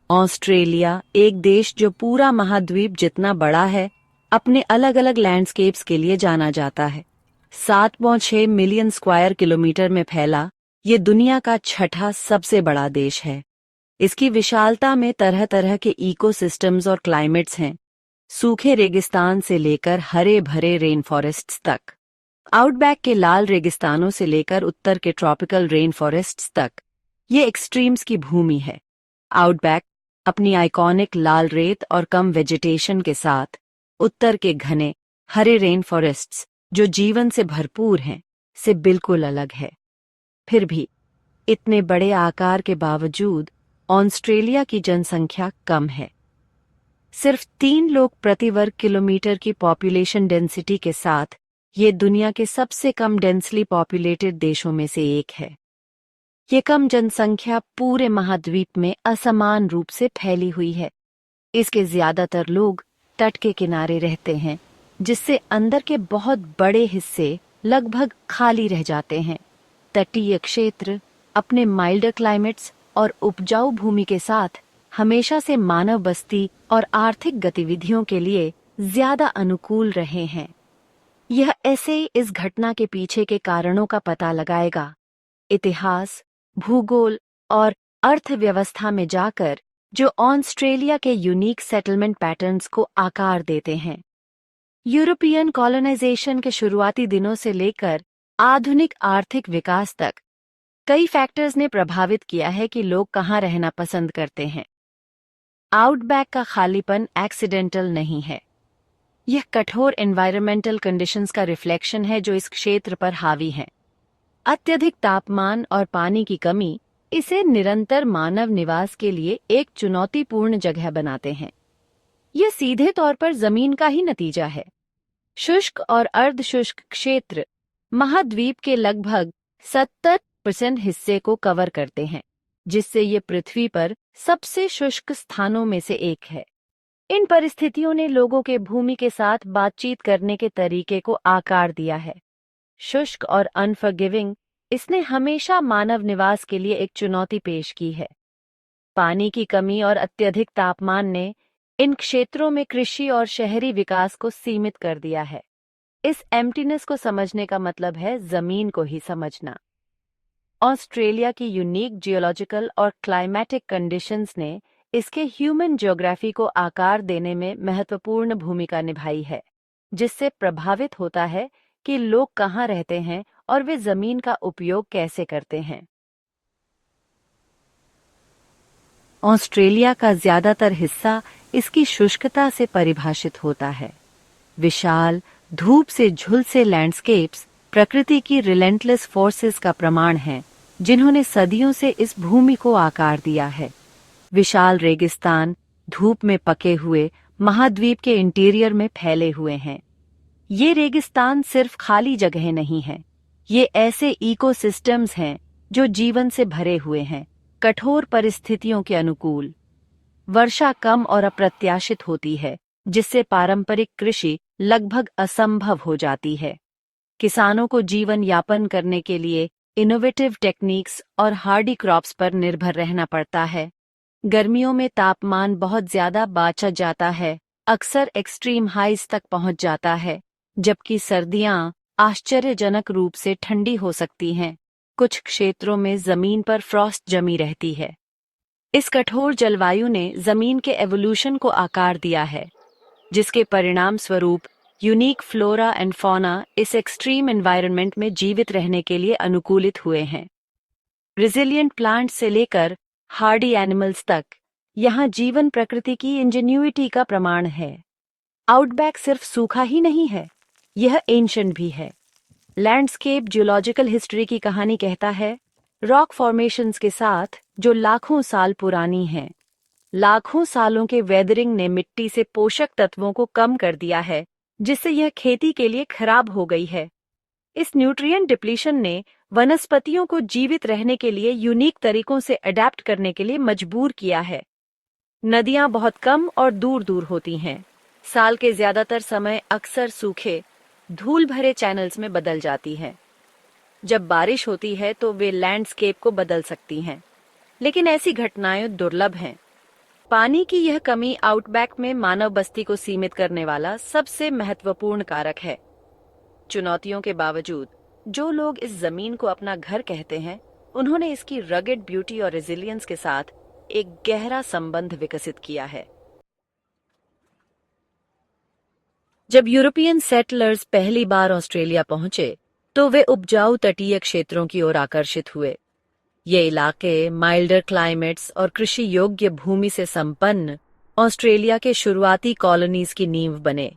Australia, एक देश जो पूरा महाद्वीप जितना बड़ा है, अपने अलग अलग लैंडस्केप्स के लिए जाना जाता है। 7.6 मिलियन स्क्वायर किलोमीटर में फैला ये दुनिया का छठा सबसे बड़ा देश है। इसकी विशालता में तरह तरह के इकोसिस्टम्स और क्लाइमेट्स हैं, सूखे रेगिस्तान से लेकर हरे भरे रेन फॉरेस्ट्स तक, आउटबैक के लाल रेगिस्तानों से लेकर उत्तर के ट्रॉपिकल रेन फॉरेस्ट्स तक। ये एक्सट्रीम्स की भूमि है। आउटबैक अपनी आइकॉनिक लाल रेत और कम वेजिटेशन के साथ, उत्तर के घने हरे रेन फॉरेस्ट्स जो जीवन से भरपूर हैं, से बिल्कुल अलग है। फिर भी इतने बड़े आकार के बावजूद ऑस्ट्रेलिया की जनसंख्या कम है। सिर्फ 3 लोग प्रति वर्ग किलोमीटर की पॉपुलेशन डेंसिटी के साथ ये दुनिया के सबसे कम डेंसली पॉपुलेटेड देशों में से एक है। ये कम जनसंख्या पूरे महाद्वीप में असमान रूप से फैली हुई है। इसके ज्यादातर लोग तट के किनारे रहते हैं, जिससे अंदर के बहुत बड़े हिस्से लगभग खाली रह जाते हैं। तटीय क्षेत्र अपने माइल्डर क्लाइमेट्स और उपजाऊ भूमि के साथ हमेशा से मानव बस्ती और आर्थिक गतिविधियों के लिए ज्यादा अनुकूल रहे हैं। यह ऐसे इस घटना के पीछे के कारणों का पता लगाएगा, इतिहास, भूगोल और अर्थव्यवस्था में जाकर, जो ऑस्ट्रेलिया के यूनिक सेटलमेंट पैटर्न्स को आकार देते हैं। यूरोपियन कॉलोनाइजेशन के शुरुआती दिनों से लेकर आधुनिक आर्थिक विकास तक कई फैक्टर्स ने प्रभावित किया है कि लोग कहाँ रहना पसंद करते हैं। आउटबैक का खालीपन एक्सीडेंटल नहीं है। यह कठोर एनवायरमेंटल कंडीशंस का रिफ्लेक्शन है जो इस क्षेत्र पर हावी हैं। अत्यधिक तापमान और पानी की कमी इसे निरंतर मानव निवास के लिए एक चुनौतीपूर्ण जगह बनाते हैं। यह सीधे तौर पर जमीन का ही नतीजा है। शुष्क और अर्धशुष्क क्षेत्र महाद्वीप के लगभग 70% हिस्से को कवर करते हैं, जिससे ये पृथ्वी पर सबसे शुष्क स्थानों में से एक है। इन परिस्थितियों ने लोगों के भूमि के साथ बातचीत करने के तरीके को आकार दिया है। शुष्क और अनफॉरगिविंग, इसने हमेशा मानव निवास के लिए एक चुनौती पेश की है। पानी की कमी और अत्यधिक तापमान ने इन क्षेत्रों में कृषि और शहरी विकास को सीमित कर दिया है। इस एम्प्टीनेस को समझने का मतलब है जमीन को ही समझना। ऑस्ट्रेलिया की यूनिक जियोलॉजिकल और क्लाइमेटिक कंडीशंस ने इसके ह्यूमन ज्योग्राफी को आकार देने में महत्वपूर्ण भूमिका निभाई है, जिससे प्रभावित होता है कि लोग कहाँ रहते हैं और वे जमीन का उपयोग कैसे करते हैं। ऑस्ट्रेलिया का ज्यादातर हिस्सा इसकी शुष्कता से परिभाषित होता है। विशाल, धूप से झुलसे लैंडस्केप्स प्रकृति की रिलेंटलेस फोर्सेस का प्रमाण हैं, जिन्होंने सदियों से इस भूमि को आकार दिया है। विशाल रेगिस्तान धूप में पके हुए महाद्वीप के इंटीरियर में फैले हुए हैं। ये रेगिस्तान सिर्फ खाली जगह नहीं है, ये ऐसे इकोसिस्टम्स हैं जो जीवन से भरे हुए हैं, कठोर परिस्थितियों के अनुकूल। वर्षा कम और अप्रत्याशित होती है, जिससे पारंपरिक कृषि लगभग असंभव हो जाती है। किसानों को जीवन यापन करने के लिए इनोवेटिव टेक्निक्स और हार्डी क्रॉप्स पर निर्भर रहना पड़ता है। गर्मियों में तापमान बहुत ज्यादा बढ़ जाता है, अक्सर एक्सट्रीम हाइज तक पहुंच जाता है, जबकि सर्दियां आश्चर्यजनक रूप से ठंडी हो सकती हैं। कुछ क्षेत्रों में जमीन पर फ्रॉस्ट जमी रहती है। इस कठोर जलवायु ने जमीन के एवोल्यूशन को आकार दिया है, जिसके परिणाम स्वरूप यूनिक फ्लोरा एंड फौना इस एक्सट्रीम एनवायरनमेंट में जीवित रहने के लिए अनुकूलित हुए हैं। रिजिलिएंट प्लांट्स से लेकर हार्डी एनिमल्स तक, यहाँ जीवन प्रकृति की इंजेन्युइटी का प्रमाण है। आउटबैक सिर्फ सूखा ही नहीं है, यह एंशिएंट भी है। लैंडस्केप जियोलॉजिकल हिस्ट्री की कहानी कहता है, रॉक फॉर्मेशंस के साथ जो लाखों साल पुरानी हैं। लाखों सालों के वेदरिंग ने मिट्टी से पोषक तत्वों को कम कर दिया है, जिससे यह खेती के लिए खराब हो गई है। इस न्यूट्रिएंट डिप्लीशन ने वनस्पतियों को जीवित रहने के लिए यूनिक तरीकों से अडेप्ट करने के लिए मजबूर किया है। नदियां बहुत कम और दूर दूर होती हैं। साल के ज्यादातर समय अक्सर सूखे, धूल भरे चैनल्स में बदल जाती हैं। जब बारिश होती है तो वे लैंडस्केप को बदल सकती हैं, लेकिन ऐसी घटनाएं दुर्लभ हैं। पानी की यह कमी आउटबैक में मानव बस्ती को सीमित करने वाला सबसे महत्वपूर्ण कारक है। चुनौतियों के बावजूद जो लोग इस जमीन को अपना घर कहते हैं, उन्होंने इसकी रगेड ब्यूटी और रेजिलियंस के साथ एक गहरा संबंध विकसित किया है। जब यूरोपियन सेटलर्स पहली बार ऑस्ट्रेलिया पहुंचे, तो वे उपजाऊ तटीय क्षेत्रों की ओर आकर्षित हुए। ये इलाके माइल्डर क्लाइमेट्स और कृषि योग्य भूमि से संपन्न ऑस्ट्रेलिया के शुरुआती कॉलोनीज की नींव बने।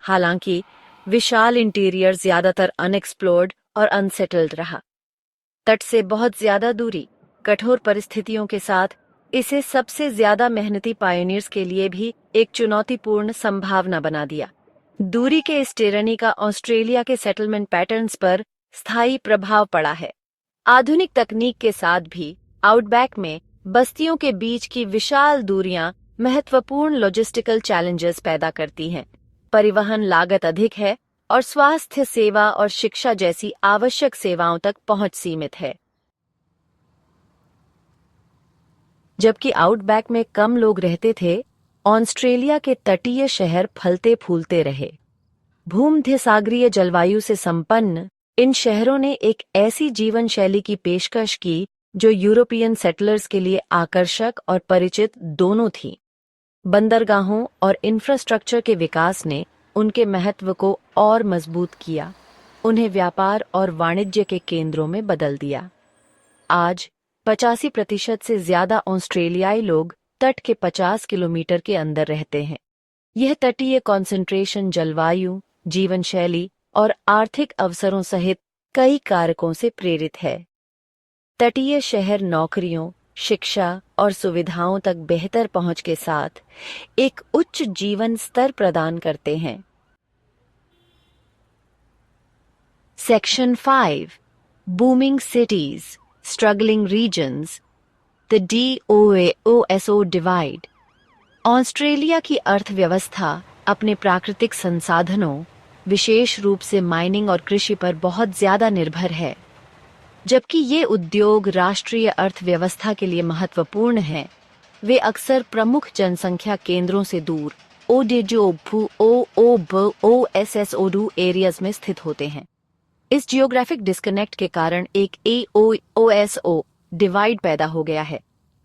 हालांकि विशाल इंटीरियर ज्यादातर अनएक्सप्लोर्ड और अनसेटल्ड रहा। तट से बहुत ज्यादा दूरी, कठोर परिस्थितियों के साथ इसे सबसे ज्यादा मेहनती पायोनियर्स के लिए भी एक चुनौतीपूर्ण संभावना बना दिया। दूरी के इस टिरनी का ऑस्ट्रेलिया के सेटलमेंट पैटर्न्स पर स्थायी प्रभाव पड़ा है। आधुनिक तकनीक के साथ भी आउटबैक में बस्तियों के बीच की विशाल दूरियां महत्वपूर्ण लॉजिस्टिकल चैलेंजेस पैदा करती हैं। परिवहन लागत अधिक है और स्वास्थ्य सेवा और शिक्षा जैसी आवश्यक सेवाओं तक पहुंच सीमित है। जबकि आउटबैक में कम लोग रहते थे, ऑस्ट्रेलिया के तटीय शहर फलते फूलते रहे। भूमध्य सागरीय जलवायु से संपन्न इन शहरों ने एक ऐसी जीवन शैली की पेशकश की जो यूरोपियन सेटलर्स के लिए आकर्षक और परिचित दोनों थी। बंदरगाहों और इंफ्रास्ट्रक्चर के विकास ने उनके महत्व को और मजबूत किया, उन्हें व्यापार और वाणिज्य के केंद्रों में बदल दिया। आज 85% से ज्यादा ऑस्ट्रेलियाई लोग तट के 50 किलोमीटर के अंदर रहते हैं। यह तटीय कॉन्सेंट्रेशन जलवायु, जीवन शैली और आर्थिक अवसरों सहित कई कारकों से प्रेरित है। तटीय शहर नौकरियों, शिक्षा और सुविधाओं तक बेहतर पहुंच के साथ एक उच्च जीवन स्तर प्रदान करते हैं। Section 5 booming cities, struggling regions, the DOASO divide. Australia की अर्थव्यवस्था अपने प्राकृतिक संसाधनों, विशेष रूप से माइनिंग और कृषि पर बहुत ज्यादा निर्भर है। जबकि ये उद्योग राष्ट्रीय अर्थव्यवस्था के लिए महत्वपूर्ण हैं, वे अक्सर प्रमुख जनसंख्या केंद्रों से दूर OSSODU एरियाज में स्थित होते हैं। इस जियोग्राफिक डिस्कनेक्ट के कारण एक AOSO डिवाइड पैदा हो गया है,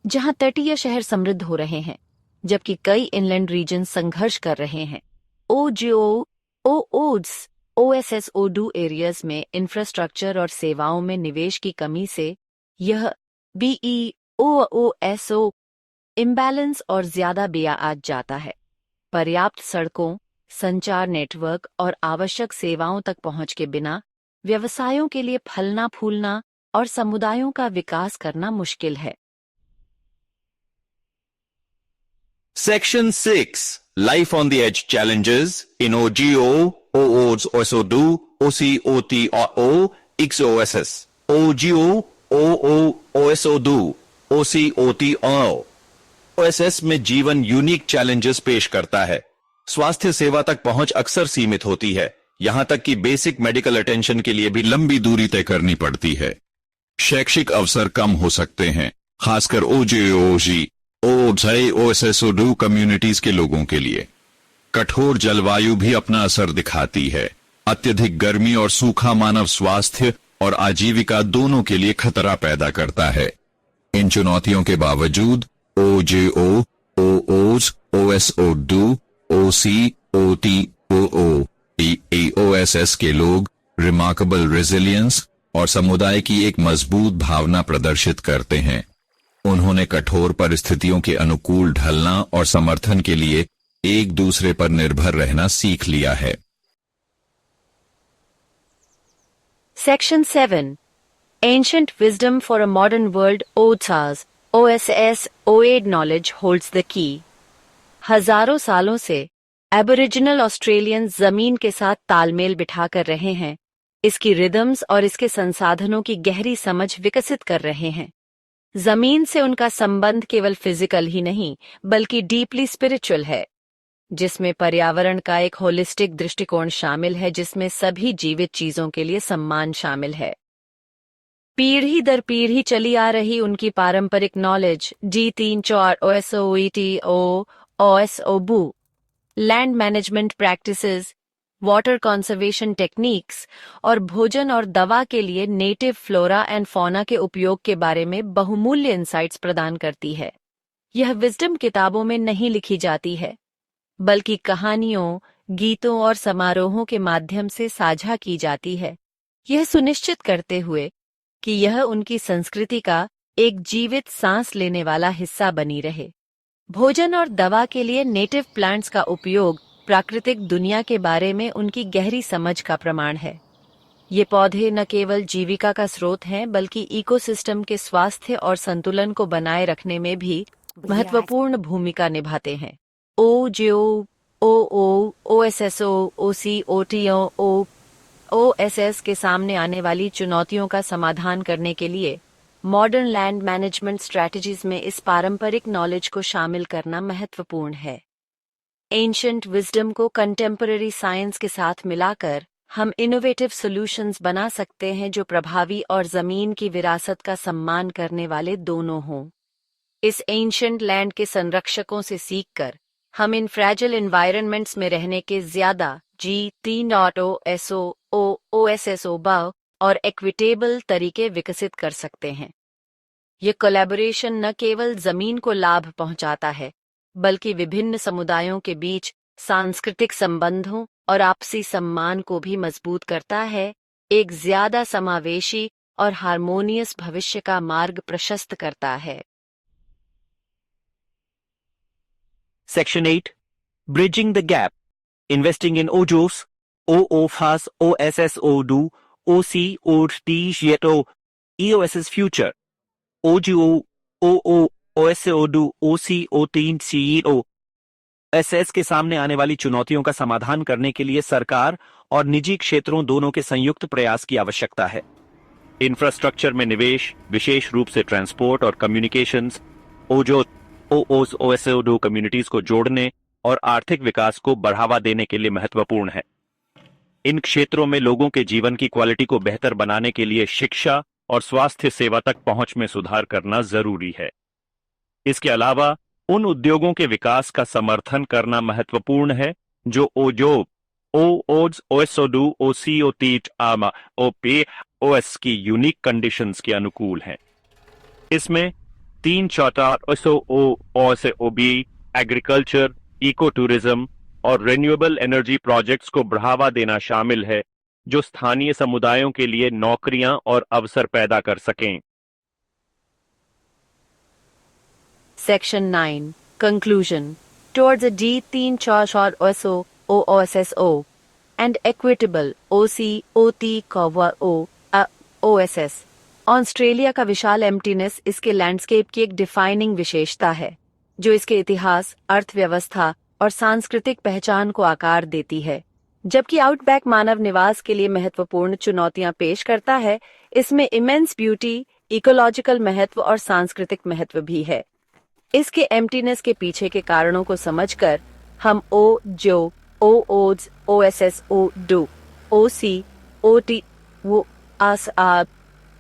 जहां तटीय शहर समृद्ध हो रहे हैं, जबकि कई इनलैंड रीजन संघर्ष कर रहे हैं। OSSODU एरियाज में इंफ्रास्ट्रक्चर और सेवाओं में निवेश की कमी से यह BEOSO इम्बैलेंस और ज्यादा बेआज जाता है। पर्याप्त सड़कों, संचार नेटवर्क और आवश्यक सेवाओं तक पहुंच के बिना व्यवसायों के लिए फलना फूलना और समुदायों का विकास करना मुश्किल है। Section 6 Life on the Edge Challenges in OGO, OODS, OSODU, OCOTO, XOSS. OGO, OO, OSODU, OCOTO. OSS में जीवन यूनिक चैलेंजेस पेश करता है। स्वास्थ्य सेवा तक पहुंच अक्सर सीमित होती है, यहां तक कि बेसिक मेडिकल अटेंशन के लिए भी लंबी दूरी तय करनी पड़ती है। शैक्षिक अवसर कम हो सकते हैं, खासकर OGOG, OSSODU कम्युनिटीज के लोगों के लिए। कठोर जलवायु भी अपना असर दिखाती है। अत्यधिक गर्मी और सूखा मानव स्वास्थ्य और आजीविका दोनों के लिए खतरा पैदा करता है। इन चुनौतियों के बावजूद OGO, OOS, OSODU, OCOTO, OSS के लोग रिमार्केबल रेजिलियंस और समुदाय की एक मजबूत भावना प्रदर्शित करते हैं। उन्होंने कठोर परिस्थितियों के अनुकूल ढलना और समर्थन के लिए एक दूसरे पर निर्भर रहना सीख लिया है। Section 7 Ancient Wisdom for a Modern World OSS OAD Knowledge holds the key। हजारों सालों से एबोरिजिनल ऑस्ट्रेलियंस जमीन के साथ तालमेल बिठाकर रहे हैं, इसकी रिदम्स और इसके संसाधनों की गहरी समझ विकसित कर रहे हैं। जमीन से उनका संबंध केवल फिजिकल ही नहीं बल्कि डीपली स्पिरिचुअल है, जिसमें पर्यावरण का एक होलिस्टिक दृष्टिकोण शामिल है, जिसमें सभी जीवित चीजों के लिए सम्मान शामिल है। पीढ़ी दर पीढ़ी चली आ रही उनकी पारंपरिक knowledge G3 OSOETO OSOBU land management practices, water conservation techniques और भोजन और दवा के लिए नेटिव फ्लोरा एंड फौना के उपयोग के बारे में बहुमूल्य इंसाइट्स प्रदान करती है। यह विजडम किताबों में नहीं लिखी जाती है, बल्कि कहानियों, गीतों और समारोहों के माध्यम से साझा की जाती है, यह सुनिश्चित करते हुए कि यह उनकी संस्कृति का एक जीवित सांस लेने वाला हिस्सा बनी रहे। भोजन और दवा के लिए नेटिव प्लांट्स का उपयोग प्राकृतिक दुनिया के बारे में उनकी गहरी समझ का प्रमाण है। ये पौधे न केवल जीविका का स्रोत हैं, बल्कि इकोसिस्टम के स्वास्थ्य और संतुलन को बनाए रखने में भी महत्वपूर्ण भूमिका निभाते हैं। OGO, OO, OSSO, OCOTO, OSS के सामने आने वाली चुनौतियों का समाधान करने के लिए मॉडर्न लैंड मैनेजमेंट स्ट्रैटेजीज में इस पारंपरिक नॉलेज को शामिल करना महत्वपूर्ण है। एंशिएंट विजडम को कंटेम्पररी साइंस के साथ मिलाकर हम इनोवेटिव सॉल्यूशंस बना सकते हैं जो प्रभावी और जमीन की विरासत का सम्मान करने वाले दोनों हों। इस एंशिएंट लैंड के संरक्षकों से सीखकर हम इन फ्रैजिल एनवायरनमेंट्स में रहने के ज्यादा G3 OSSO और इक्विटेबल तरीके विकसित कर सकते हैं। ये कोलैबोरेशन न केवल जमीन को लाभ पहुंचाता है, बल्कि विभिन्न समुदायों के बीच सांस्कृतिक संबंधों और आपसी सम्मान को भी मजबूत करता है, एक ज्यादा समावेशी और हार्मोनियस भविष्य का मार्ग प्रशस्त करता है। Section 8. Bridging the Gap. Investing in OJOs, OOFAS, OSSODU, OCOTGETO, EOS's Future. OGO, OO, OSODU, OCOTGETO. SS के सामने आने वाली चुनौतियों का समाधान करने के लिए सरकार और निजी क्षेत्रों दोनों के संयुक्त प्रयास की आवश्यकता है। इंफ्रास्ट्रक्चर में निवेश, विशेष रूप से ट्रांसपोर्ट और communications, OJO, OOS, OSODU communities को जोड़ने और आर्थिक विकास को बढ़ावा देने के लिए महत्वपूर्ण है। इन क्षेत्रों में लोगों के जीवन की क्वालिटी को बेहतर बनाने के लिए शिक्षा और स्वास्थ्य सेवा तक पहुंच में सुधार करना जरूरी है। इसके अलावा उन उद्योगों के विकास का समर्थन करना महत्वपूर्ण है जो OJO, OOS, OSODU, OCOT, OPOS की यूनिक कंडीशंस के अनुकूल हैं। इसमें 3 OSOB, एग्रीकल्चर, इको टूरिज्म और रिन्यूएबल एनर्जी प्रोजेक्ट्स को बढ़ावा देना शामिल है, जो स्थानीय समुदायों के लिए नौकरियां और अवसर पैदा कर सकें। Section 9. Conclusion. Towards a G3 OSSO and equitable OSS. Australia का विशाल एम्प्टीनेस इसके लैंडस्केप की एक डिफाइनिंग विशेषता है, जो इसके इतिहास, अर्थव्यवस्था और सांस्कृतिक पहचान को आकार देती है। जबकि आउटबैक मानव निवास के लिए महत्वपूर्ण चुनौतियां पेश करता है, इसमें इमेंस ब्यूटी, इकोलॉजिकल महत्व और सांस्कृतिक महत्व भी है। इसके एम्प्टीनेस के पीछे के कारणों को समझकर हम OJO, OOS, OSSODU, OCOT,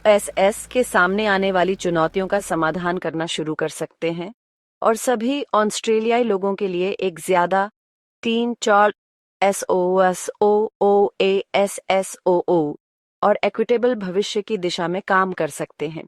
SS के सामने आने वाली चुनौतियों का समाधान करना शुरू कर सकते हैं और सभी ऑस्ट्रेलियाई लोगों के लिए एक ज्यादा 3 SOSOOASSOO और इक्विटेबल भविष्य की दिशा में काम कर सकते हैं।